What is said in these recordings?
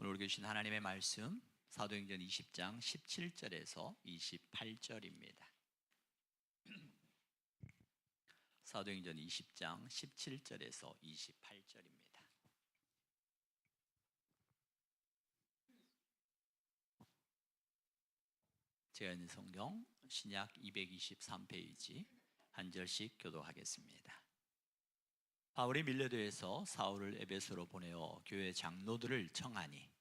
오늘 계신 하나님의 말씀 사도행전 20장 17절에서 28절입니다. 사도행전 20장 17절에서 28절입니다. 제가 있는 성경 신약 223페이지 한 절씩 교독하겠습니다. 바울이 밀레도에서 사울을 에베소로 보내어 교회 장로들을 청하니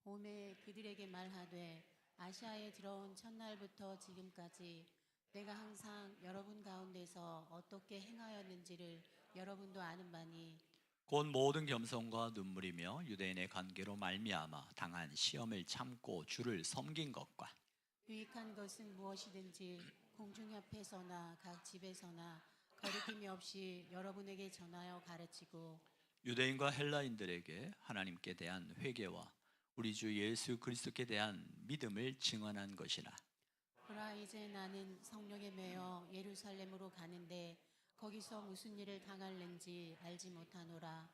오매 그들에게 말하되 아시아에 들어온 첫날부터 지금까지 내가 항상 여러분 가운데서 어떻게 행하였는지를 여러분도 아는 바니 곧 모든 겸손과 눈물이며 유대인의 관계로 말미암아 당한 시험을 참고 주를 섬긴 것과 유익한 것은 무엇이든지 공중 옆에서나 각 집에서나 거리낌이 없이 여러분에게 전하여 가르치고 유대인과 헬라인들에게 하나님께 대한 회개와 우리 주 예수 그리스도께 대한 믿음을 증언한 것이라. 보라 이제 나는 성령에 매여 예루살렘으로 가는데 거기서 무슨 일을 당할는지 알지 못하노라.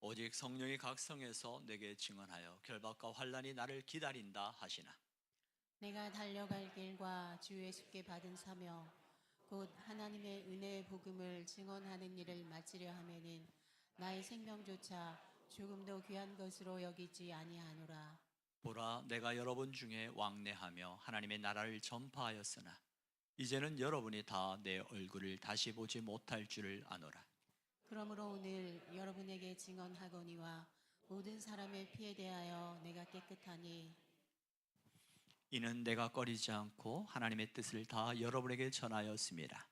오직 성령이 각 성에서 내게 증언하여 결박과 환난이 나를 기다린다 하시나 내가 달려갈 길과 주 예수께 받은 사명 곧 하나님의 은혜의 복음을 증언하는 일을 마치려 하면은 나의 생명조차 조금도 귀한 것으로 여기지 아니하노라. 보라 내가 여러분 중에 왕래하며 하나님의 나라를 전파하였으나 이제는 여러분이 다 내 얼굴을 다시 보지 못할 줄을 아노라. 그러므로 오늘 여러분에게 증언하거니와 모든 사람의 피에 대하여 내가 깨끗하니 이는 내가 꺼리지 않고 하나님의 뜻을 다 여러분에게 전하였습니다.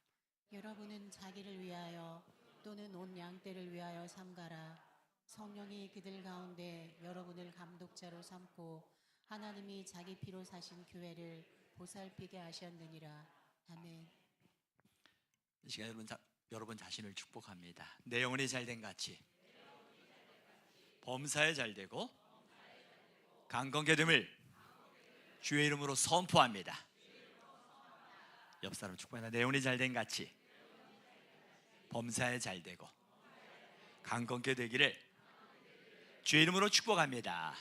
여러분은 자기를 위하여 또는 온 양떼를 위하여 삼가라. 성령이 그들 가운데 여러분을 감독자로 삼고 하나님이 자기 피로 사신 교회를 보살피게 하셨느니라. 아멘. 이 시간 여러분 자신을 축복합니다. 내 영혼이 잘된 같이 범사에 잘되고 강건케됨을 주의 이름으로 선포합니다. 옆 사람 축복합니다. 내 영혼이 잘된 같이 범사에 잘되고 강건케 되기를 주의 이름으로 축복합니다.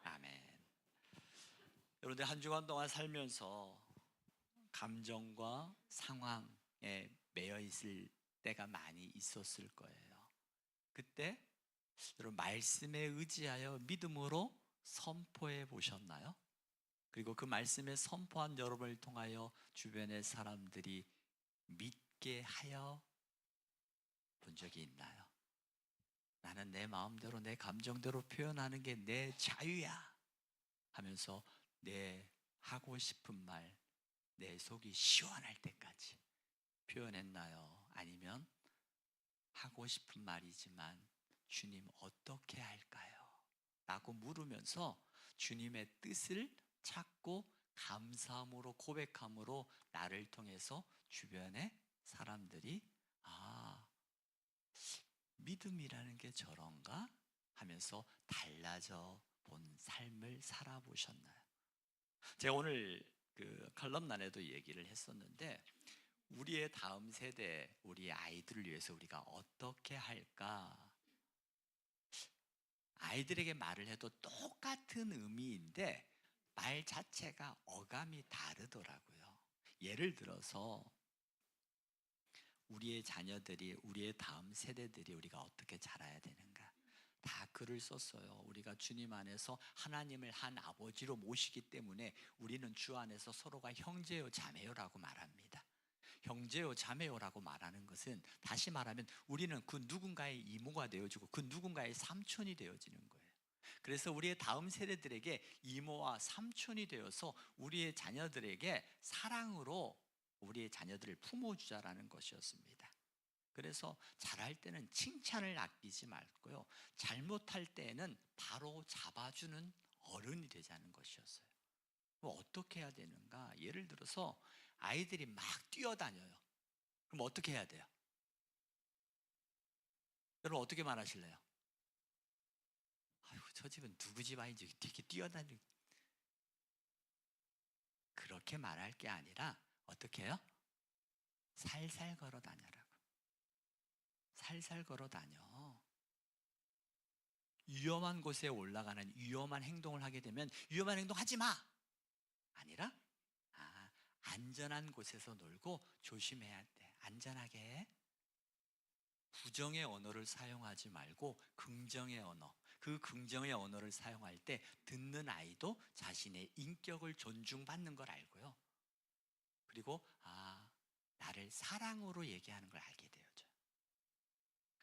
아멘. 여러분들 한 주간 동안 살면서 감정과 상황에 매여 있을 때가 많이 있었을 거예요. 그때 여러분 말씀에 의지하여 믿음으로 선포해 보셨나요? 그리고 그 말씀에 선포한 여러분을 통하여 주변의 사람들이 믿게 하여 본 적이 있나요? 나는 내 마음대로 내 감정대로 표현하는 게 내 자유야 하면서 내 하고 싶은 말, 내 속이 시원할 때까지 표현했나요? 아니면 하고 싶은 말이지만 주님 어떻게 할까요? 라고 물으면서 주님의 뜻을 찾고 감사함으로 고백함으로 나를 통해서 주변의 사람들이 믿음이라는 게 저런가? 하면서 달라져 본 삶을 살아보셨나요? 제가 오늘 그 칼럼란에도 얘기를 했었는데 우리의 다음 세대, 우리 아이들을 위해서 우리가 어떻게 할까? 아이들에게 말을 해도 똑같은 의미인데 말 자체가 어감이 다르더라고요. 예를 들어서 우리의 자녀들이, 우리의 다음 세대들이 우리가 어떻게 자라야 되는가? 다 글을 썼어요. 우리가 주님 안에서 하나님을 한 아버지로 모시기 때문에 우리는 주 안에서 서로가 형제요 자매요라고 말합니다. 형제요 자매요라고 말하는 것은 다시 말하면 우리는 그 누군가의 이모가 되어지고 그 누군가의 삼촌이 되어지는 거예요. 그래서 우리의 다음 세대들에게 이모와 삼촌이 되어서 우리의 자녀들에게 사랑으로 우리의 자녀들을 품어주자라는 것이었습니다. 그래서 잘할 때는 칭찬을 아끼지 말고요, 잘못할 때는 바로 잡아주는 어른이 되자는 것이었어요. 어떻게 해야 되는가? 예를 들어서 아이들이 막 뛰어다녀요. 그럼 어떻게 해야 돼요? 여러분 어떻게 말하실래요? 아이고 저 집은 누구 집 아이인지 되게 뛰어다니고. 그렇게 말할 게 아니라 어떻게 해요? 살살 걸어 다녀라고. 살살 걸어 다녀. 위험한 곳에 올라가는 위험한 행동을 하게 되면 위험한 행동 하지 마! 아니라 안전한 곳에서 놀고 조심해야 돼. 안전하게. 부정의 언어를 사용하지 말고 긍정의 언어, 그 긍정의 언어를 사용할 때 듣는 아이도 자신의 인격을 존중받는 걸 알고요. 그리고 나를 사랑으로 얘기하는 걸 알게 되어져요.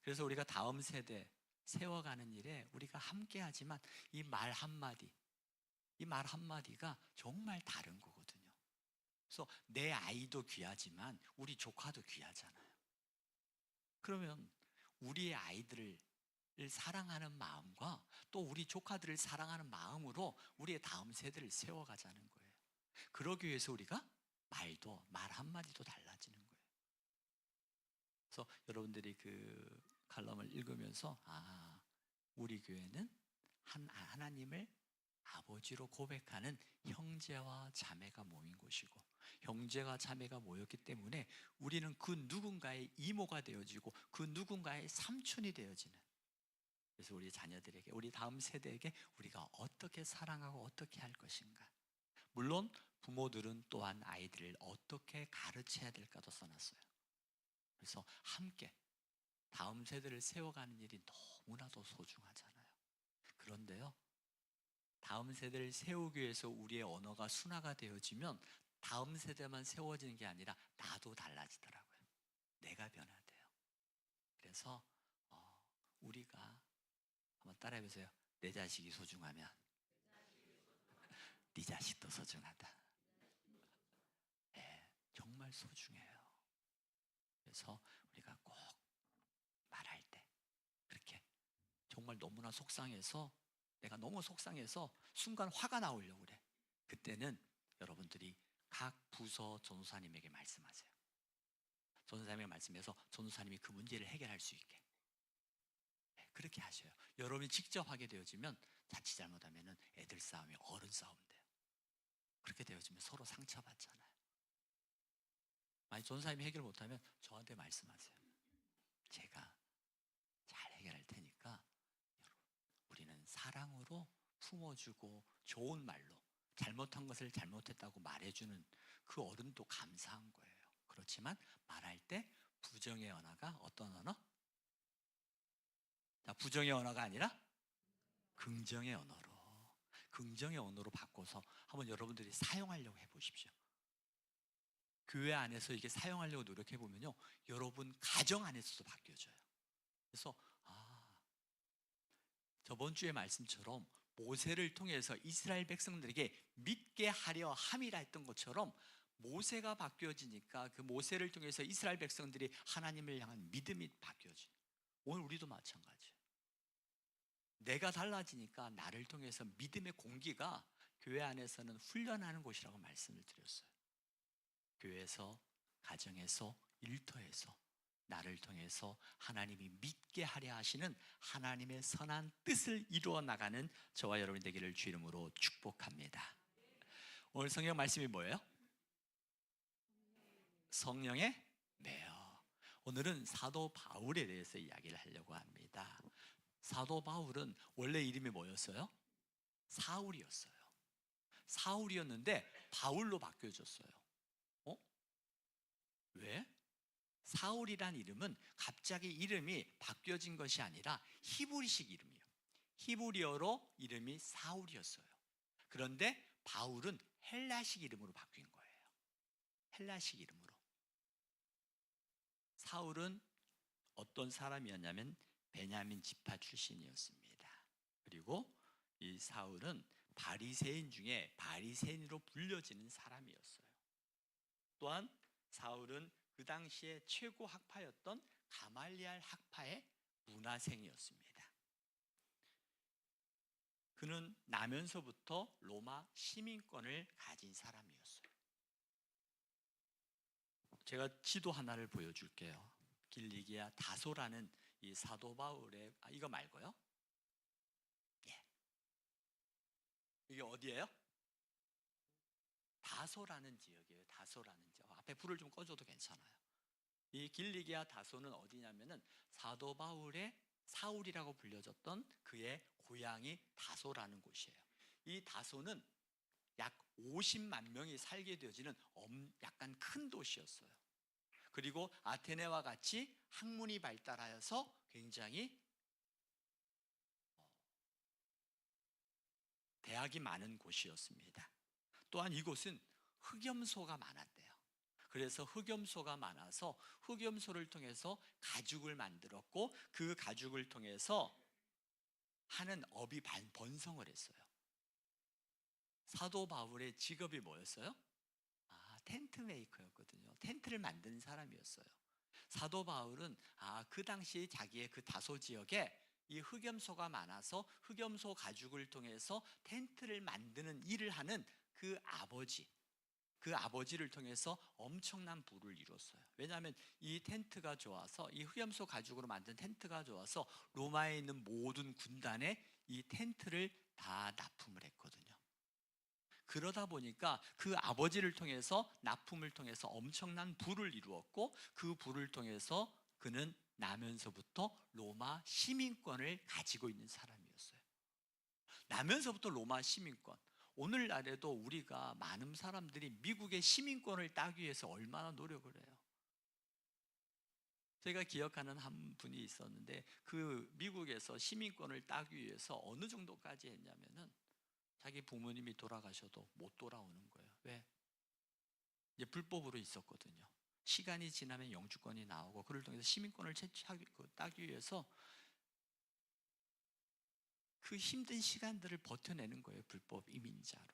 그래서 우리가 다음 세대 세워가는 일에 우리가 함께 하지만 이 말 한마디가 정말 다른 거거든요. 그래서 내 아이도 귀하지만 우리 조카도 귀하잖아요. 그러면 우리의 아이들을 사랑하는 마음과 또 우리 조카들을 사랑하는 마음으로 우리의 다음 세대를 세워가자는 거예요. 그러기 위해서 우리가 말 한마디도 달라지는 거예요. 그래서 여러분들이 그 칼럼을 읽으면서 우리 교회는 하나님을 아버지로 고백하는 형제와 자매가 모인 곳이고, 형제와 자매가 모였기 때문에 우리는 그 누군가의 이모가 되어지고 그 누군가의 삼촌이 되어지는, 그래서 우리 자녀들에게, 우리 다음 세대에게 우리가 어떻게 사랑하고 어떻게 할 것인가, 물론 부모들은 또한 아이들을 어떻게 가르쳐야 될까도 써놨어요. 그래서 함께 다음 세대를 세워가는 일이 너무나도 소중하잖아요. 그런데요, 다음 세대를 세우기 위해서 우리의 언어가 순화가 되어지면 다음 세대만 세워지는 게 아니라 나도 달라지더라고요. 내가 변화돼요. 그래서 우리가 한번 따라해보세요. 내 자식이 소중하면 네 자식도 소중하다. 네, 정말 소중해요. 그래서 우리가 꼭 말할 때 그렇게 정말 너무나 속상해서, 내가 너무 속상해서 순간 화가 나오려고 그래. 그때는 여러분들이 각 부서 전도사님에게 말씀하세요. 전도사님에게 말씀해서 전도사님이 그 문제를 해결할 수 있게 그렇게 하셔요. 여러분이 직접 하게 되어지면 자칫 잘못하면 애들 싸움이 어른 싸움 돼요. 그렇게 되어지면 서로 상처받잖아요. 만약 전도사님이 해결 못하면 저한테 말씀하세요. 제가 잘 해결할 테니까 우리는 사랑으로 품어주고 좋은 말로 잘못한 것을 잘못했다고 말해주는 그 어른도 감사한 거예요. 그렇지만 말할 때 부정의 언어가 어떤 언어? 부정의 언어가 아니라 긍정의 언어로 바꿔서 한번 여러분들이 사용하려고 해보십시오. 교회 안에서 이게 사용하려고 노력해 보면요, 여러분 가정 안에서도 바뀌어져요. 그래서 저번 주의 말씀처럼 모세를 통해서 이스라엘 백성들에게 믿게 하려 함이라 했던 것처럼 모세가 바뀌어지니까 그 모세를 통해서 이스라엘 백성들이 하나님을 향한 믿음이 바뀌어지는, 오늘 우리도 마찬가지예요. 내가 달라지니까 나를 통해서 믿음의 공기가 교회 안에서는 훈련하는 곳이라고 말씀을 드렸어요. 교회에서, 가정에서, 일터에서 나를 통해서 하나님이 믿게 하려 하시는 하나님의 선한 뜻을 이루어 나가는 저와 여러분이 되기를 주 이름으로 축복합니다. 오늘 성경 말씀이 뭐예요? 성령의 매여. 오늘은 사도 바울에 대해서 이야기를 하려고 합니다. 사도 바울은 원래 이름이 뭐였어요? 사울이었어요. 사울이었는데 바울로 바뀌어졌어요. 왜? 사울이란 이름은 갑자기 이름이 바뀌어진 것이 아니라 히브리식 이름이에요. 히브리어로 이름이 사울이었어요. 그런데 바울은 헬라식 이름으로 바뀐 거예요. 헬라식 이름으로. 사울은 어떤 사람이었냐면 베냐민 지파 출신이었습니다. 그리고 이 사울은 바리새인 중에 바리새인으로 불려지는 사람이었어요. 또한 사울은 그 당시에 최고 학파였던 가말리알 학파의 문화생이었습니다. 그는 나면서부터 로마 시민권을 가진 사람이었어요. 제가 지도 하나를 보여줄게요. 길리기아 다소라는 이 사도 바울의, 이거 말고요. 예. 이게 어디예요? 다소라는 지역이에요. 다소라는 지역. 앞에 불을 좀 꺼줘도 괜찮아요. 이 길리기아 다소는 어디냐면은 사도 바울의 사울이라고 불려졌던 그의 고향이 다소라는 곳이에요. 이 다소는 약 50만 명이 살게 되어지는 약간 큰 도시였어요. 그리고 아테네와 같이 학문이 발달하여서 굉장히 대학이 많은 곳이었습니다. 또한 이곳은 흑염소가 많았대요. 그래서 흑염소가 많아서 흑염소를 통해서 가죽을 만들었고 그 가죽을 통해서 하는 업이 번성을 했어요. 사도 바울의 직업이 뭐였어요? 텐트 메이커였거든요. 텐트를 만드는 사람이었어요. 사도 바울은 그 당시 자기의 그 다소 지역에 이 흑염소가 많아서 흑염소 가죽을 통해서 텐트를 만드는 일을 하는 그 아버지를 통해서 엄청난 부를 이뤘어요. 왜냐하면 이 텐트가 좋아서, 이 흑염소 가죽으로 만든 텐트가 좋아서 로마에 있는 모든 군단에 이 텐트를 다 납품을 했거든요. 그러다 보니까 그 아버지를 통해서, 납품을 통해서 엄청난 부를 이루었고, 그 부를 통해서 그는 나면서부터 로마 시민권을 가지고 있는 사람이었어요. 나면서부터 로마 시민권. 오늘날에도 우리가 많은 사람들이 미국의 시민권을 따기 위해서 얼마나 노력을 해요. 제가 기억하는 한 분이 있었는데, 그 미국에서 시민권을 따기 위해서 어느 정도까지 했냐면은 자기 부모님이 돌아가셔도 못 돌아오는 거예요. 왜? 이제 불법으로 있었거든요. 시간이 지나면 영주권이 나오고, 그를 통해서 시민권을 따기 위해서 그 힘든 시간들을 버텨내는 거예요. 불법 이민자로.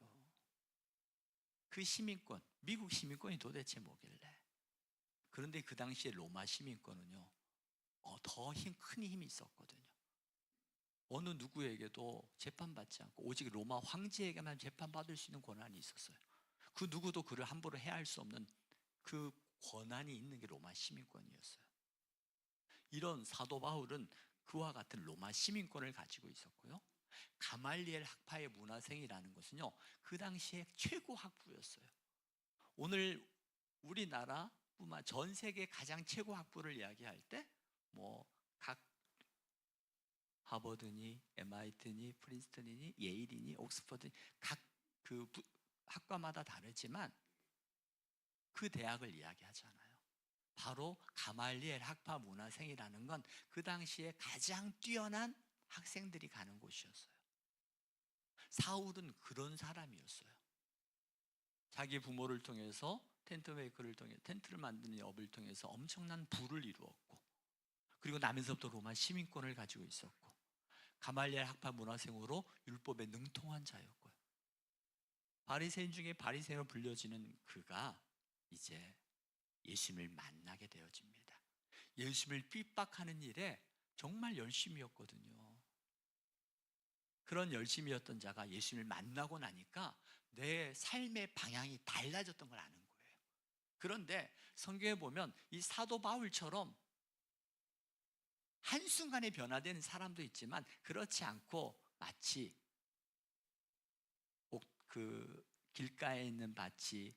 그 시민권, 미국 시민권이 도대체 뭐길래? 그런데 그 당시에 로마 시민권은요, 더 큰 힘이 있었거든요. 어느 누구에게도 재판받지 않고 오직 로마 황제에게만 재판받을 수 있는 권한이 있었어요. 그 누구도 그를 함부로 해할 수 없는 그 권한이 있는 게 로마 시민권이었어요. 이런 사도 바울은 그와 같은 로마 시민권을 가지고 있었고요. 가말리엘 학파의 문화생이라는 것은요, 그 당시에 최고 학부였어요. 오늘 우리나라뿐만 전 세계 가장 최고 학부를 이야기할 때 각 하버드니 MIT니 프린스턴이니 예일이니 옥스퍼드니 각 그 학과마다 다르지만 그 대학을 이야기하잖아요. 바로 가말리엘 학파 문화생이라는 건 그 당시에 가장 뛰어난 학생들이 가는 곳이었어요. 사울은 그런 사람이었어요. 자기 부모를 통해서 텐트 메이커를 통해 텐트를 만드는 업을 통해서 엄청난 부를 이루었고, 그리고 나면서부터 로마 시민권을 가지고 있었고, 가말리엘 학파 문화생으로 율법에 능통한 자였고요. 바리새인 중에 바리새인으로 불려지는 그가 이제 예수님을 만나게 되어집니다. 예수님을 핍박하는 일에 정말 열심이었거든요. 그런 열심이었던 자가 예수님을 만나고 나니까 내 삶의 방향이 달라졌던 걸 아는 거예요. 그런데 성경에 보면 이 사도 바울처럼 한순간에 변화되는 사람도 있지만, 그렇지 않고 마치 그 길가에 있는 밭이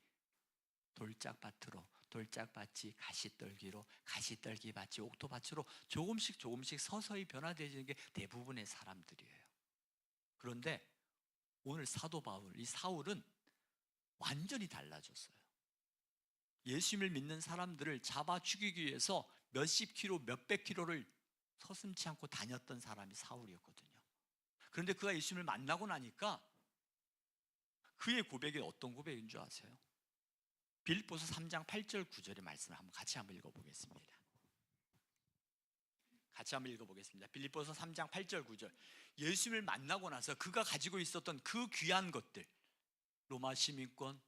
돌짝밭으로, 돌짝밭이 가시떨기로, 가시떨기 밭이 옥토밭으로 조금씩 서서히 변화되는 게 대부분의 사람들이에요. 그런데 오늘 사도 바울, 이 사울은 완전히 달라졌어요. 예수님을 믿는 사람들을 잡아 죽이기 위해서 몇십 킬로, 몇백 킬로를 서슴지 않고 다녔던 사람이 사울이었거든요. 그런데 그가 예수님을 만나고 나니까 그의 고백이 어떤 고백인 줄 아세요? 빌립보서 3장 8절 9절의 말씀을 같이 한번 읽어보겠습니다. 같이 한번 읽어보겠습니다. 빌립보서 3장 8절 9절. 예수님을 만나고 나서 그가 가지고 있었던 그 귀한 것들, 로마 시민권,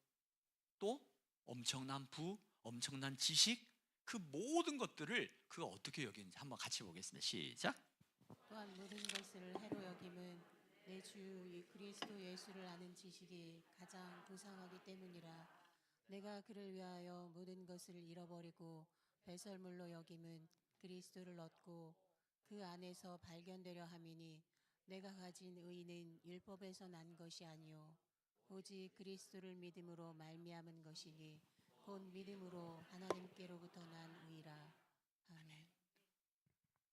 또 엄청난 부, 엄청난 지식, 그 모든 것들을 그가 어떻게 여기는지 한번 같이 보겠습니다. 시작. 또한 모든 것을 해로 여김은 내 주 그리스도 예수를 아는 지식이 가장 고상하기 때문이라. 내가 그를 위하여 모든 것을 잃어버리고 배설물로 여김은 그리스도를 얻고 그 안에서 발견되려 함이니, 내가 가진 의는 율법에서 난 것이 아니요 오직 그리스도를 믿음으로 말미암은 것이니 곧 믿음으로 하나님께로부터 난 의라. 아멘.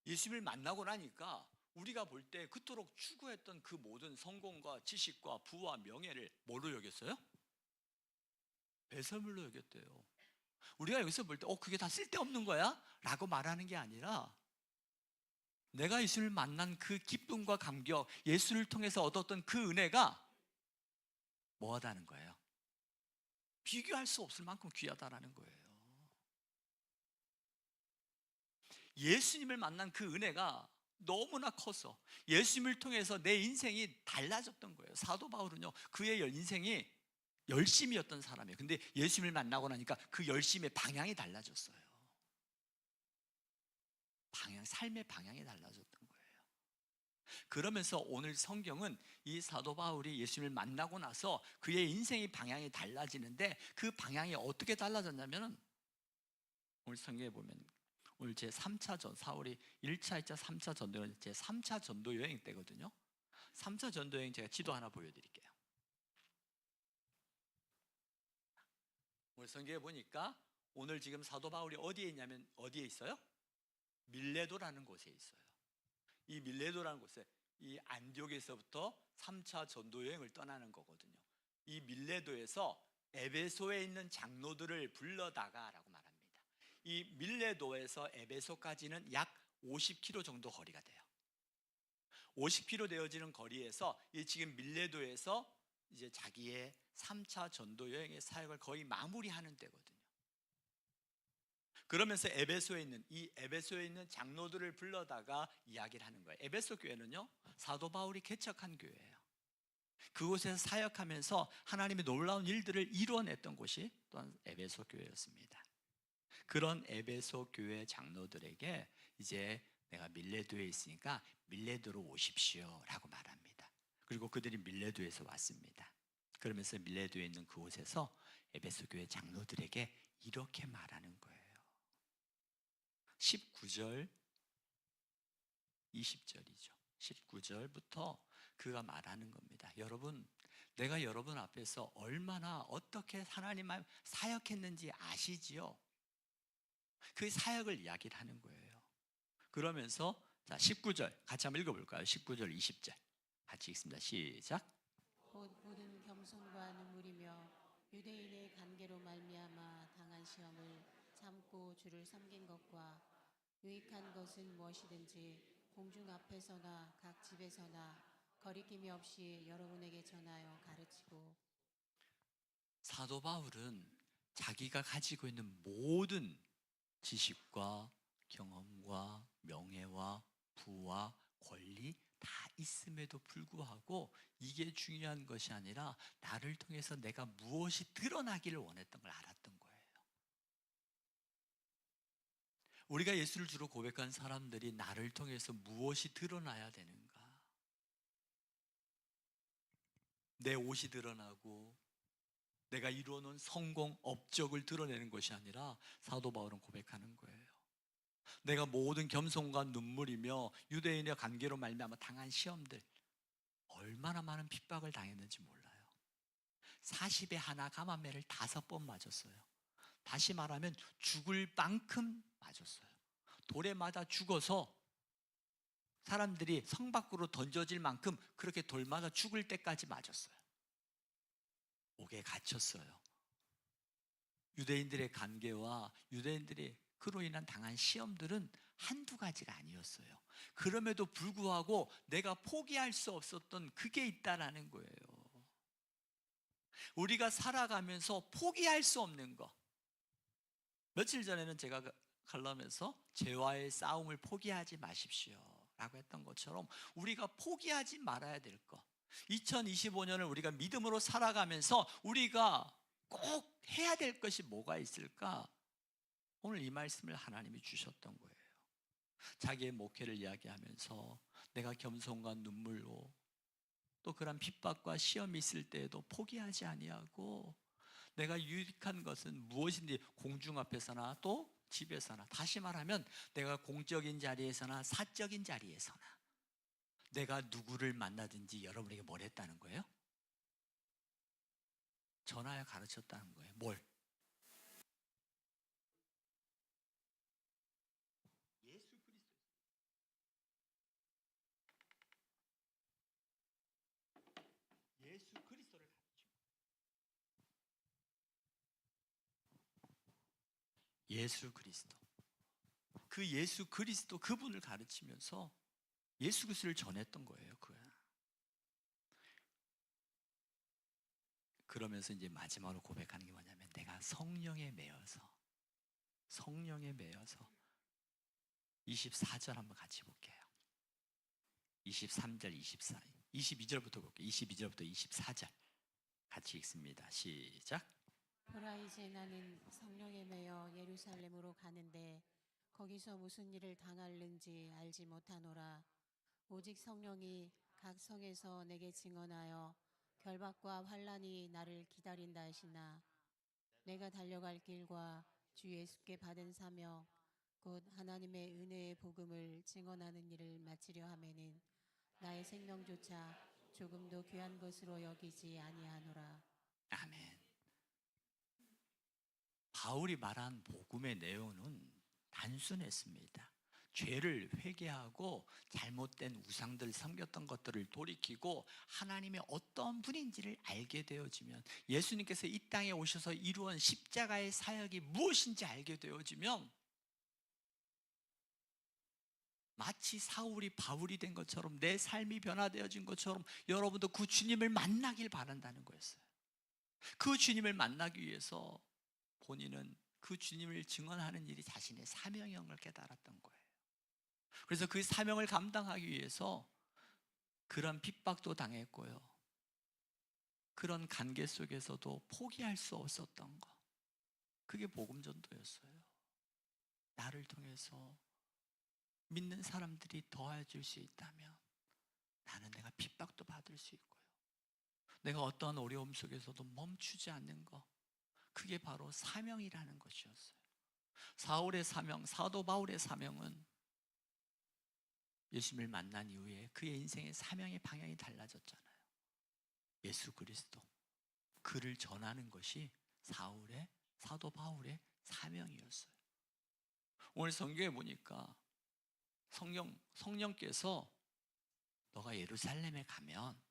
예수님을 만나고 나니까 우리가 볼 때 그토록 추구했던 그 모든 성공과 지식과 부와 명예를 뭐로 여겼어요? 배설물로 여겼대요. 우리가 여기서 볼 때 그게 다 쓸데없는 거야? 라고 말하는 게 아니라 내가 예수를 만난 그 기쁨과 감격, 예수를 통해서 얻었던 그 은혜가 뭐하다는 거예요? 비교할 수 없을 만큼 귀하다라는 거예요. 예수님을 만난 그 은혜가 너무나 커서 예수님을 통해서 내 인생이 달라졌던 거예요. 사도 바울은요, 그의 인생이 열심이었던 사람이에요. 근데 예수님을 만나고 나니까 그 열심의 방향이 달라졌어요. 삶의 방향이 달라졌던 거예요. 그러면서 오늘 성경은 이 사도 바울이 예수님을 만나고 나서 그의 인생의 방향이 달라지는데, 그 방향이 어떻게 달라졌냐면 오늘 성경에 보면 오늘 제 3차 사울이 1차, 2차, 3차 전도여행, 제 3차 전도 여행 때거든요. 3차 전도 여행 제가 지도 하나 보여드릴게요. 오늘 성경에 보니까 오늘 지금 사도 바울이 어디에 있냐면 어디에 있어요? 밀레도라는 곳에 있어요. 이 밀레도라는 곳에 이 안디옥에서부터 3차 전도 여행을 떠나는 거거든요. 이 밀레도에서 에베소에 있는 장로들을 불러다가라고 말합니다. 이 밀레도에서 에베소까지는 약 50km 정도 거리가 돼요. 50km 되어지는 거리에서 이 지금 밀레도에서 이제 자기의 3차 전도 여행의 사역을 거의 마무리하는 때거든요. 그러면서 에베소에 있는 장로들을 불러다가 이야기를 하는 거예요. 에베소 교회는요, 사도 바울이 개척한 교회예요. 그곳에서 사역하면서 하나님의 놀라운 일들을 이루어냈던 곳이 또한 에베소 교회였습니다. 그런 에베소 교회 장로들에게 이제 내가 밀레도에 있으니까 밀레도로 오십시오 라고 말합니다. 그리고 그들이 밀레도에서 왔습니다. 그러면서 밀레도에 있는 그곳에서 에베소 교회 장로들에게 이렇게 말하는 거예요. 19절 20절이죠. 19절부터 그가 말하는 겁니다. 여러분, 내가 여러분 앞에서 얼마나 어떻게 하나님을 사역했는지 아시지요? 그 사역을 이야기를 하는 거예요. 그러면서 자 19절 같이 한번 읽어볼까요? 19절 20절 같이 읽습니다. 시작. 곧 모든 겸손과 눈물이며 유대인의 관계로 말미암아 당한 시험을 참고 주를 섬긴 것과 유익한 것은 무엇이든지 공중 앞에서나 각 집에서나 거리낌이 없이 여러분에게 전하여 가르치고. 사도 바울은 자기가 가지고 있는 모든 지식과 경험과 명예와 부와 권리 다 있음에도 불구하고 이게 중요한 것이 아니라 나를 통해서 내가 무엇이 드러나기를 원했던 걸 알았던 거예요. 우리가 예수를 주로 고백한 사람들이 나를 통해서 무엇이 드러나야 되는가? 내 옷이 드러나고 내가 이루어놓은 성공, 업적을 드러내는 것이 아니라 사도 바울은 고백하는 거예요. 내가 모든 겸손과 눈물이며 유대인의 관계로 말미암아 당한 시험들, 얼마나 많은 핍박을 당했는지 몰라요. 40에 하나 가마매를 5번 맞았어요. 다시 말하면 죽을 만큼 맞았어요. 돌에 맞아 죽어서 사람들이 성 밖으로 던져질 만큼 그렇게 돌 맞아 죽을 때까지 맞았어요. 옥에 갇혔어요. 유대인들의 관계와 유대인들이 그로 인한 당한 시험들은 한두 가지가 아니었어요. 그럼에도 불구하고 내가 포기할 수 없었던 그게 있다라는 거예요. 우리가 살아가면서 포기할 수 없는 거. 며칠 전에는 제가 칼럼에서 죄와의 싸움을 포기하지 마십시오 라고 했던 것처럼 우리가 포기하지 말아야 될 것, 2025년을 우리가 믿음으로 살아가면서 우리가 꼭 해야 될 것이 뭐가 있을까? 오늘 이 말씀을 하나님이 주셨던 거예요. 자기의 목회를 이야기하면서 내가 겸손과 눈물로 또 그런 핍박과 시험이 있을 때에도 포기하지 아니하고 내가 유익한 것은 무엇인지 공중 앞에서나 또 집에서나, 다시 말하면 내가 공적인 자리에서나 사적인 자리에서나 내가 누구를 만나든지 여러분에게 뭘 했다는 거예요? 전하여 가르쳤다는 거예요. 뭘? 예수 그리스도. 예수 그리스도. 그 예수 그리스도 그분을 가르치면서 예수 그리스도를 전했던 거예요. 그러면서 이제 마지막으로 고백하는 게 뭐냐면 내가 성령에 매여서 24절 한번 같이 볼게요. 23절, 24, 22절부터 볼게요. 22절부터 24절 같이 읽습니다. 시작. 보라 이제 나는 성령에 매여 예루살렘으로 가는데 거기서 무슨 일을 당할는지 알지 못하노라. 오직 성령이 각 성에서 내게 증언하여 결박과 환난이 나를 기다린다 하시나 내가 달려갈 길과 주 예수께 받은 사명 곧 하나님의 은혜의 복음을 증언하는 일을 마치려 하면은 나의 생명조차 조금도 귀한 것으로 여기지 아니하노라. 아멘. 바울이 말한 복음의 내용은 단순했습니다. 죄를 회개하고 잘못된 우상들 섬겼던 것들을 돌이키고 하나님의 어떤 분인지를 알게 되어지면, 예수님께서 이 땅에 오셔서 이루은 십자가의 사역이 무엇인지 알게 되어지면 마치 사울이 바울이 된 것처럼, 내 삶이 변화되어진 것처럼 여러분도 그 주님을 만나길 바란다는 거였어요. 그 주님을 만나기 위해서 본인은 그 주님을 증언하는 일이 자신의 사명인 걸 깨달았던 거예요. 그래서 그 사명을 감당하기 위해서 그런 핍박도 당했고요, 그런 관계 속에서도 포기할 수 없었던 거, 그게 복음 전도였어요. 나를 통해서 믿는 사람들이 도와줄 수 있다면 나는 내가 핍박도 받을 수 있고요, 내가 어떠한 어려움 속에서도 멈추지 않는 거, 그게 바로 사명이라는 것이었어요. 사울의 사명, 사도 바울의 사명은 예수님을 만난 이후에 그의 인생의 사명의 방향이 달라졌잖아요. 예수 그리스도, 그를 전하는 것이 사도 바울의 사명이었어요. 오늘 성경에 보니까 성령께서 너가 예루살렘에 가면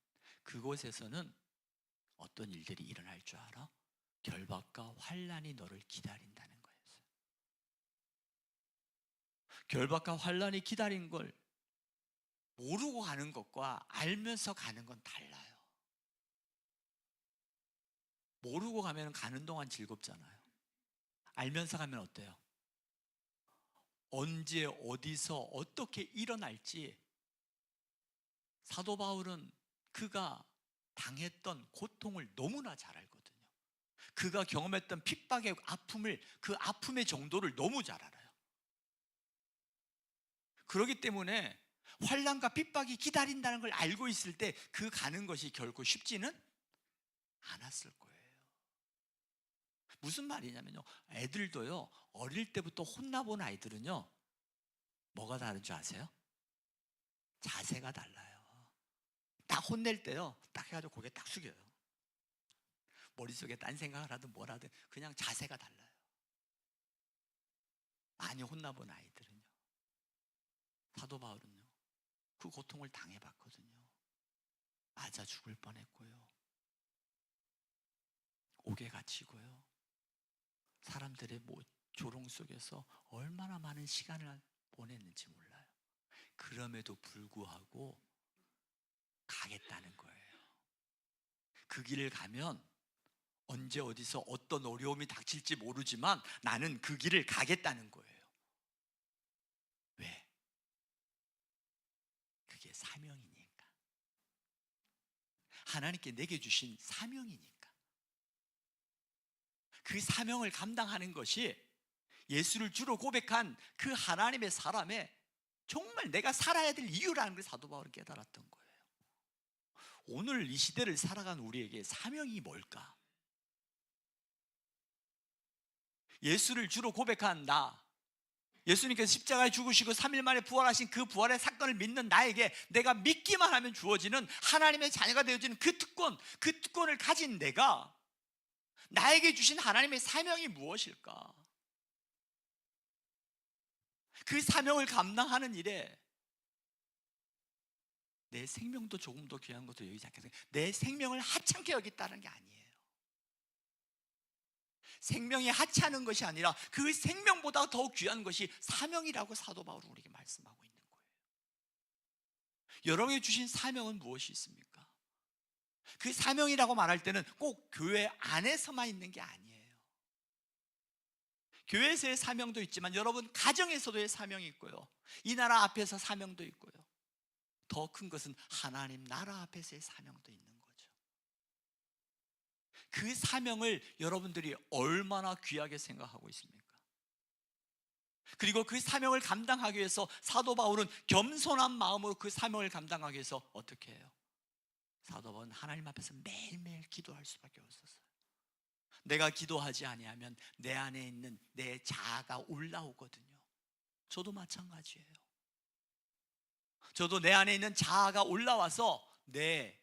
그곳에서는 어떤 일들이 일어날 줄 알아? 결박과 환난이 너를 기다린다는 거였어요. 결박과 환난이 기다린 걸 모르고 가는 것과 알면서 가는 건 달라요. 모르고 가면 가는 동안 즐겁잖아요. 알면서 가면 어때요? 언제 어디서 어떻게 일어날지, 사도 바울은 그가 당했던 고통을 너무나 잘 알거든요. 그가 경험했던 핍박의 아픔을, 그 아픔의 정도를 너무 잘 알아요. 그렇기 때문에 환난과 핍박이 기다린다는 걸 알고 있을 때 그 가는 것이 결코 쉽지는 않았을 거예요. 무슨 말이냐면요, 애들도요, 어릴 때부터 혼나본 아이들은요, 뭐가 다른 줄 아세요? 자세가 달라요. 딱 혼낼 때요, 딱 해가지고 고개 딱 숙여요. 머릿속에 딴 생각을 하든 뭘 하든 그냥 자세가 달라요. 많이 혼나본 아이들은요. 사도 바울은요, 그 고통을 당해봤거든요. 맞아 죽을 뻔했고요, 옥에 갇히고요, 사람들의 조롱 속에서 얼마나 많은 시간을 보냈는지 몰라요. 그럼에도 불구하고 가겠다는 거예요. 그 길을 가면 언제 어디서 어떤 어려움이 닥칠지 모르지만 나는 그 길을 가겠다는 거예요. 왜? 그게 사명이니까. 하나님께 내게 주신 사명이니까. 그 사명을 감당하는 것이 예수를 주로 고백한 그 하나님의 사람의 정말 내가 살아야 될 이유라는 걸 사도 바울은 깨달았던 거예요. 오늘 이 시대를 살아가는 우리에게 사명이 뭘까? 예수를 주로 고백한 나, 예수님께서 십자가에 죽으시고 3일 만에 부활하신 그 부활의 사건을 믿는 나에게 내가 믿기만 하면 주어지는 하나님의 자녀가 되어지는 그 특권을 가진 내가, 나에게 주신 하나님의 사명이 무엇일까? 그 사명을 감당하는 일에 내 생명도 조금 더 귀한 것도 여기지 않겠어요? 내 생명을 하찮게 여겼다는 게 아니에요. 생명이 하찮은 것이 아니라 그 생명보다 더 귀한 것이 사명이라고 사도 바울은 우리에게 말씀하고 있는 거예요. 여러분에게 주신 사명은 무엇이 있습니까? 그 사명이라고 말할 때는 꼭 교회 안에서만 있는 게 아니에요. 교회에서의 사명도 있지만 여러분 가정에서도의 사명이 있고요, 이 나라 앞에서 사명도 있고요, 더 큰 것은 하나님 나라 앞에서의 사명도 있는 거죠. 그 사명을 여러분들이 얼마나 귀하게 생각하고 있습니까? 그리고 그 사명을 감당하기 위해서 사도 바울은 겸손한 마음으로 그 사명을 감당하기 위해서 어떻게 해요? 사도 바울은 하나님 앞에서 매일매일 기도할 수밖에 없었어요. 내가 기도하지 아니하면 내 안에 있는 내 자아가 올라오거든요. 저도 마찬가지예요. 저도 내 안에 있는 자아가 올라와서 내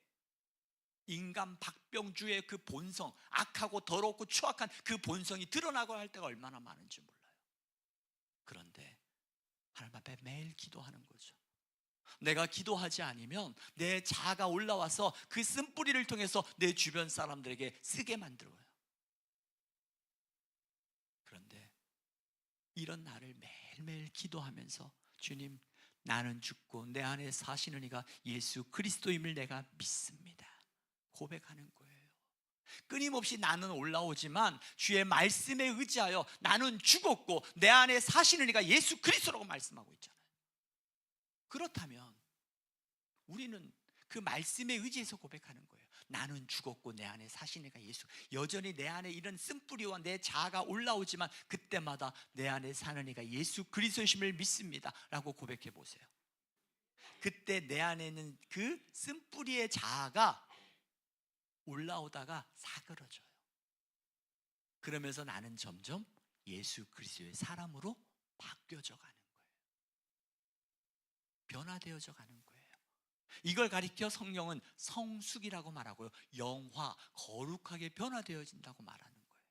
인간 박병주의 그 본성, 악하고 더럽고 추악한 그 본성이 드러나고 할 때가 얼마나 많은지 몰라요. 그런데 하나님 앞에 매일 기도하는 거죠. 내가 기도하지 않으면 내 자아가 올라와서 그 쓴뿌리를 통해서 내 주변 사람들에게 쓰게 만들어요. 그런데 이런 나를 매일매일 기도하면서 주님, 나는 죽고 내 안에 사시는 이가 예수 그리스도임을 내가 믿습니다, 고백하는 거예요. 끊임없이 나는 올라오지만 주의 말씀에 의지하여 나는 죽었고 내 안에 사시는 이가 예수 그리스도라고 말씀하고 있잖아요. 그렇다면 우리는 그 말씀에 의지해서 고백하는 거예요. 나는 죽었고 내 안에 사시는 이가 예수. 여전히 내 안에 이런 쓴뿌리와 내 자아가 올라오지만 그때마다 내 안에 사는 이가 예수 그리스도심을 믿습니다 라고 고백해 보세요. 그때 내 안에 있는 그 쓴뿌리의 자아가 올라오다가 사그러져요. 그러면서 나는 점점 예수 그리스도의 사람으로 바뀌어져 가는 거예요. 변화되어져 가는 거예요. 이걸 가리켜 성령은 성숙이라고 말하고요, 영화, 거룩하게 변화되어진다고 말하는 거예요.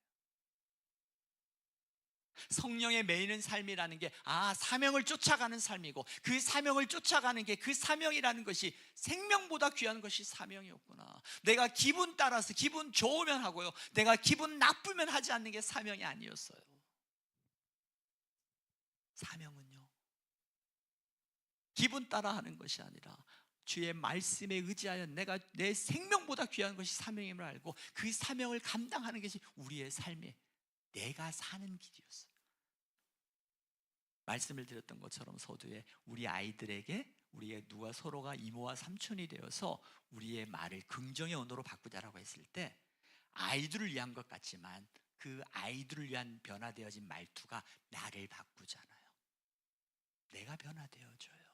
성령에 매이는 삶이라는 게 사명을 쫓아가는 삶이고, 그 사명을 쫓아가는 게, 그 사명이라는 것이 생명보다 귀한 것이 사명이었구나. 내가 기분 따라서 기분 좋으면 하고요, 내가 기분 나쁘면 하지 않는 게 사명이 아니었어요. 사명은요, 기분 따라 하는 것이 아니라 주의 말씀에 의지하여 내가 내 생명보다 귀한 것이 사명임을 알고 그 사명을 감당하는 것이 우리의 삶에 내가 사는 길이었어요. 말씀을 드렸던 것처럼 서두에 우리 아이들에게 우리의 누가 서로가 이모와 삼촌이 되어서 우리의 말을 긍정의 언어로 바꾸자라고 했을 때 아이들을 위한 것 같지만 그 아이들을 위한 변화되어진 말투가 나를 바꾸잖아요. 내가 변화되어져요.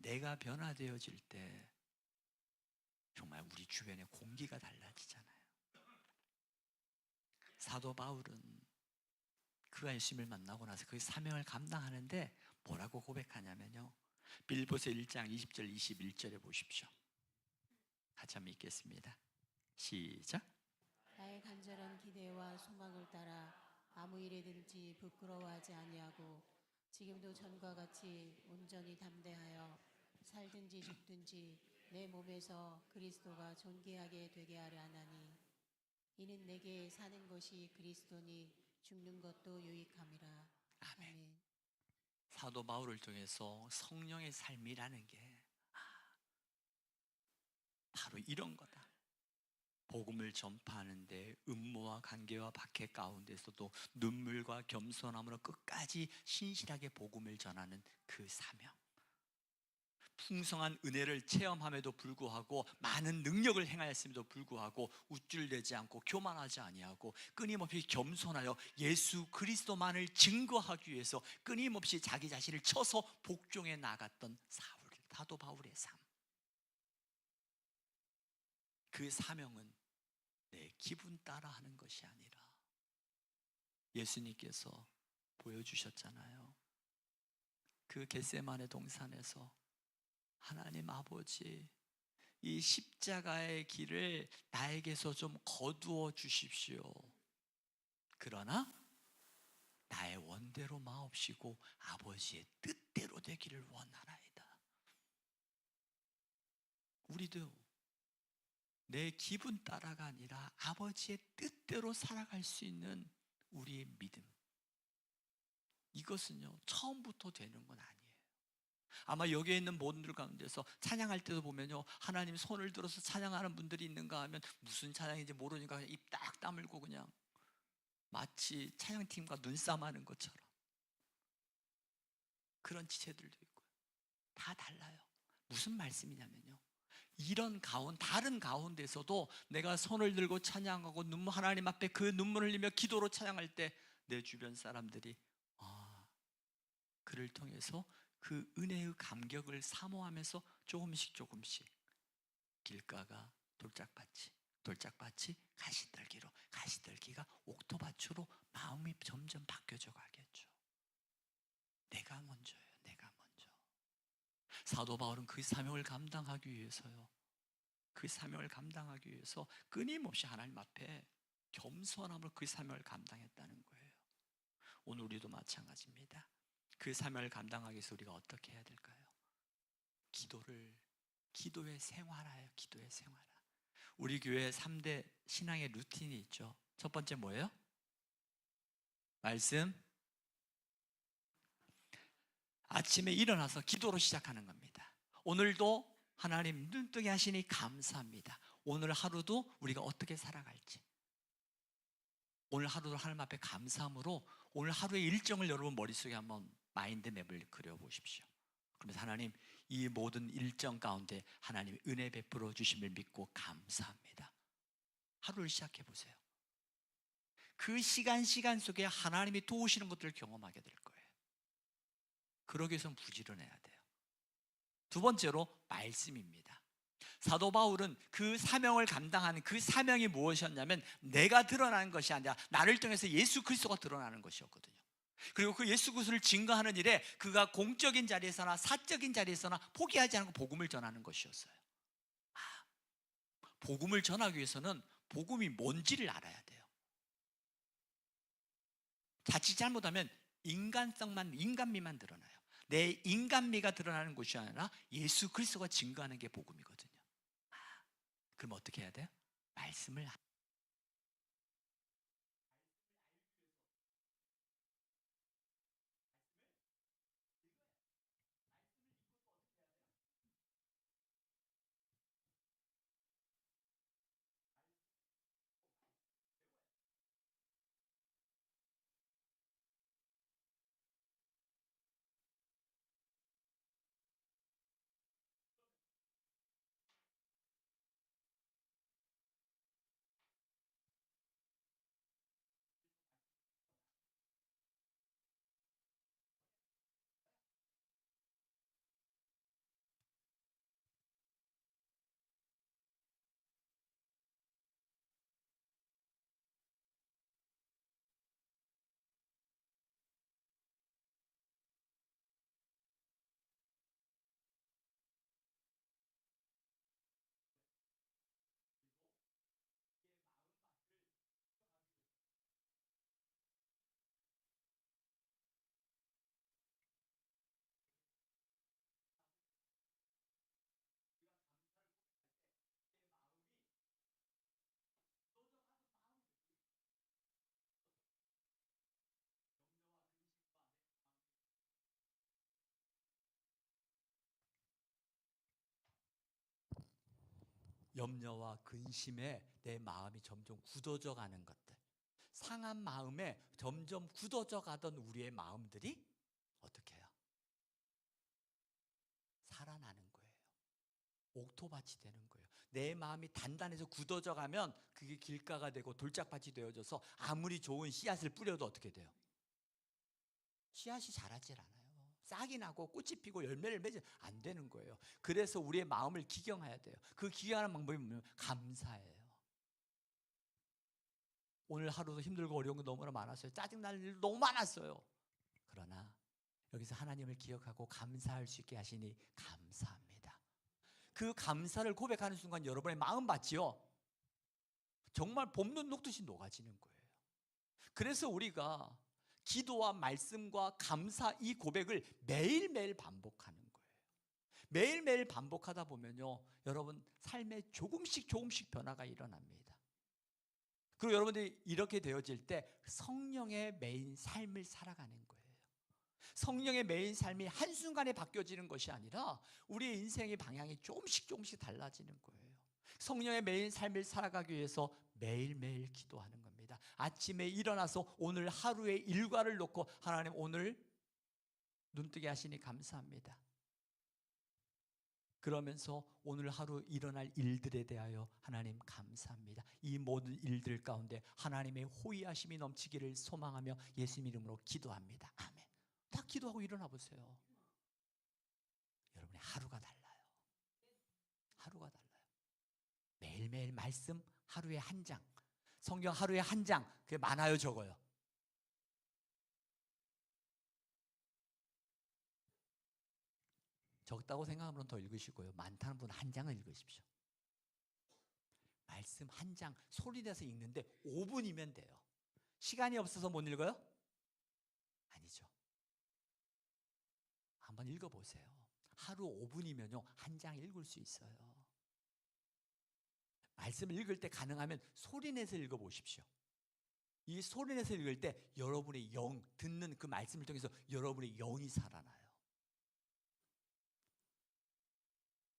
내가 변화되어질 때 정말 우리 주변의 공기가 달라지잖아요. 사도 바울은 그가 예수님을 만나고 나서 그 사명을 감당하는데 뭐라고 고백하냐면요, 빌보서 1장 20절 21절에 보십시오. 같이 한번 읽겠습니다. 시작. 나의 간절한 기대와 소망을 따라 아무 일에든지 부끄러워하지 아니하고 지금도 전과 같이 온전히 담대하여 살든지 죽든지 내 몸에서 그리스도가 존귀하게 되게 하려 하나니 이는 내게 사는 것이 그리스도니 죽는 것도 유익함이라. 아멘. 사도 바울을 통해서 성령의 삶이라는 게 바로 이런 거다. 복음을 전파하는데 음모와 관계와 박해 가운데서도 눈물과 겸손함으로 끝까지 신실하게 복음을 전하는 그 사명. 풍성한 은혜를 체험함에도 불구하고 많은 능력을 행하였음에도 불구하고 우쭐대지 않고 교만하지 아니하고 끊임없이 겸손하여 예수 그리스도만을 증거하기 위해서 끊임없이 자기 자신을 쳐서 복종해 나갔던 사도 바울의 삶. 그 사명은 내 기분 따라 하는 것이 아니라 예수님께서 보여주셨잖아요. 그 겟세마네 동산에서 하나님 아버지, 이 십자가의 길을 나에게서 좀 거두어 주십시오. 그러나 나의 원대로 마옵시고 아버지의 뜻대로 되기를 원하나이다. 우리도 내 기분 따라가 아니라 아버지의 뜻대로 살아갈 수 있는 우리의 믿음, 이것은요 처음부터 되는 건 아니에요. 아마 여기에 있는 모든들 가운데서 찬양할 때도 보면요, 하나님 손을 들어서 찬양하는 분들이 있는가 하면 무슨 찬양인지 모르니까 입 딱 다물고 그냥 마치 찬양팀과 눈싸움하는 것처럼 그런 지체들도 있고요. 다 달라요. 무슨 말씀이냐면요, 이런 다른 가운데서도 내가 손을 들고 찬양하고 하나님 앞에 그 눈물 흘리며 기도로 찬양할 때 내 주변 사람들이 그를 통해서 그 은혜의 감격을 사모하면서 조금씩 길가가 돌짝밭이 가시떨기로, 가시떨기가 옥토밭으로 마음이 점점 바뀌어져 가겠죠. 내가 먼저예요. 내가 먼저. 사도 바울은 그 사명을 감당하기 위해서요, 그 사명을 감당하기 위해서 끊임없이 하나님 앞에 겸손함으로 그 사명을 감당했다는 거예요. 오늘 우리도 마찬가지입니다. 그 사명을 감당하기 위해서 우리가 어떻게 해야 될까요? 기도의 생활화예요. 기도의 생활화. 우리 교회 3대 신앙의 루틴이 있죠. 첫 번째 뭐예요? 말씀. 아침에 일어나서 기도로 시작하는 겁니다. 오늘도 하나님 눈뜨게 하시니 감사합니다. 오늘 하루도 우리가 어떻게 살아갈지, 오늘 하루도 하나님 앞에 감사함으로 오늘 하루의 일정을 여러분 머릿속에 한번 마인드맵을 그려보십시오. 그러면서 하나님, 이 모든 일정 가운데 하나님의 은혜 베풀어 주심을 믿고 감사합니다. 하루를 시작해 보세요. 그 시간 속에 하나님이 도우시는 것들을 경험하게 될 거예요. 그러기 위해서는 부지런해야 돼요. 두 번째로 말씀입니다. 사도 바울은 그 사명을 감당하는 그 사명이 무엇이었냐면 내가 드러나는 것이 아니라 나를 통해서 예수 그리스도가 드러나는 것이었거든요. 그리고 그 예수 그리스도를 증거하는 일에 그가 공적인 자리에서나 사적인 자리에서나 포기하지 않고 복음을 전하는 것이었어요. 복음을 전하기 위해서는 복음이 뭔지를 알아야 돼요. 자칫 잘못하면 인간미만 드러나요. 내 인간미가 드러나는 것이 아니라 예수 그리스도가 증거하는 게 복음이거든요. 그럼 어떻게 해야 돼요? 말씀을 염려와 근심에 내 마음이 점점 굳어져 가는 것들, 상한 마음에 점점 굳어져 가던 우리의 마음들이 어떻게 해요? 살아나는 거예요. 옥토밭이 되는 거예요. 내 마음이 단단해서 굳어져 가면 그게 길가가 되고 돌짝밭이 되어져서 아무리 좋은 씨앗을 뿌려도 어떻게 돼요? 씨앗이 자라질 않아요. 싹이 나고 꽃이 피고 열매를 맺지 안 되는 거예요. 그래서 우리의 마음을 기경해야 돼요. 그 기경하는 방법이 뭐냐면 감사예요. 오늘 하루도 힘들고 어려운 거 너무나 많았어요. 짜증날 일 너무 많았어요. 그러나 여기서 하나님을 기억하고 감사할 수 있게 하시니 감사합니다. 그 감사를 고백하는 순간 여러분의 마음밭이요, 정말 봄눈 녹듯이 녹아지는 거예요. 그래서 우리가 기도와 말씀과 감사 이 고백을 매일매일 반복하는 거예요. 매일매일 반복하다 보면요, 여러분 삶에 조금씩 변화가 일어납니다. 그리고 여러분들이 이렇게 되어질 때 성령의 매인 삶을 살아가는 거예요. 성령의 매인 삶이 한순간에 바뀌어지는 것이 아니라 우리의 인생의 방향이 조금씩 달라지는 거예요. 성령의 매인 삶을 살아가기 위해서 매일매일 기도하는 겁니다. 아침에 일어나서 오늘 하루의 일과를 놓고 하나님 오늘 눈뜨게 하시니 감사합니다. 그러면서 오늘 하루 일어날 일들에 대하여 하나님 감사합니다. 이 모든 일들 가운데 하나님의 호의하심이 넘치기를 소망하며 예수님 이름으로 기도합니다. 아멘. 다 기도하고 일어나 보세요. 여러분의 하루가 달라요. 하루가 달라요. 매일매일 말씀 하루에 한 장, 성경 하루에 한 장, 그게 많아요 적어요? 적다고 생각하는 분은 더 읽으시고요, 많다는 분은 한 장을 읽으십시오. 말씀 한 장 소리내서 읽는데 5분이면 돼요. 시간이 없어서 못 읽어요? 아니죠. 한번 읽어보세요. 하루 5분이면요 한 장 읽을 수 있어요. 말씀을 읽을 때 가능하면 소리내서 읽어보십시오. 이 소리내서 읽을 때 여러분의 영, 듣는 그 말씀을 통해서 여러분의 영이 살아나요.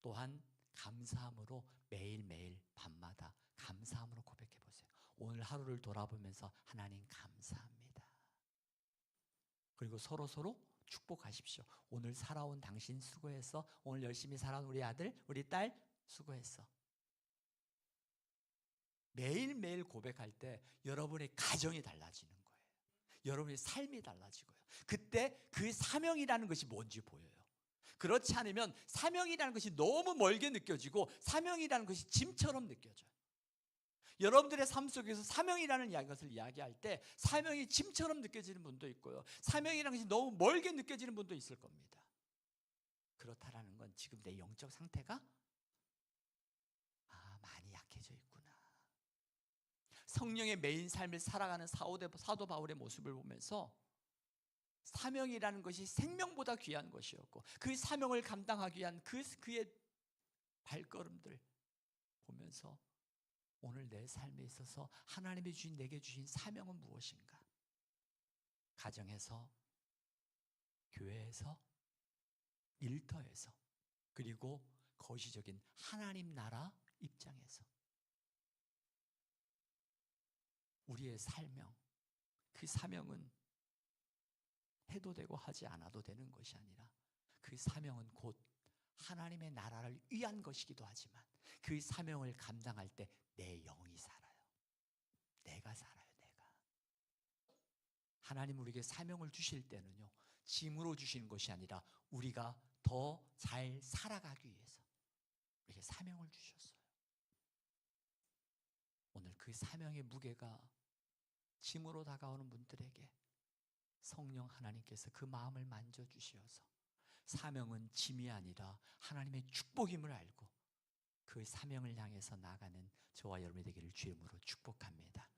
또한 감사함으로 매일매일 밤마다 감사함으로 고백해 보세요. 오늘 하루를 돌아보면서 하나님 감사합니다. 그리고 서로 축복하십시오. 오늘 살아온 당신 수고했어. 오늘 열심히 살아온 우리 아들, 우리 딸 수고했어. 매일매일 고백할 때 여러분의 가정이 달라지는 거예요. 여러분의 삶이 달라지고요. 그때 그 사명이라는 것이 뭔지 보여요. 그렇지 않으면 사명이라는 것이 너무 멀게 느껴지고 사명이라는 것이 짐처럼 느껴져요. 여러분들의 삶 속에서 사명이라는 것을 이야기할 때 사명이 짐처럼 느껴지는 분도 있고요, 사명이라는 것이 너무 멀게 느껴지는 분도 있을 겁니다. 그렇다라는 건 지금 내 영적 상태가 많이 약해져 있구나. 성령의 매인 삶을 살아가는 사도 바울의 모습을 보면서 사명이라는 것이 생명보다 귀한 것이었고 그 사명을 감당하기 위한 그의 발걸음들 보면서 오늘 내 삶에 있어서 하나님이 내게 주신 사명은 무엇인가? 가정에서, 교회에서, 일터에서, 그리고 거시적인 하나님 나라 입장에서 우리의 사명, 그 사명은 해도 되고 하지 않아도 되는 것이 아니라 그 사명은 곧 하나님의 나라를 위한 것이기도 하지만 그 사명을 감당할 때 내 영이 살아요. 내가 살아요. 내가. 하나님 우리에게 사명을 주실 때는요 짐으로 주시는 것이 아니라 우리가 더 잘 살아가기 위해서 우리에게 사명을 주셨어요. 오늘 그 사명의 무게가 짐으로 다가오는 분들에게 성령 하나님께서 그 마음을 만져주시어서 사명은 짐이 아니라 하나님의 축복임을 알고 그 사명을 향해서 나가는 저와 여러분이 되기를 주의 이름으로 축복합니다.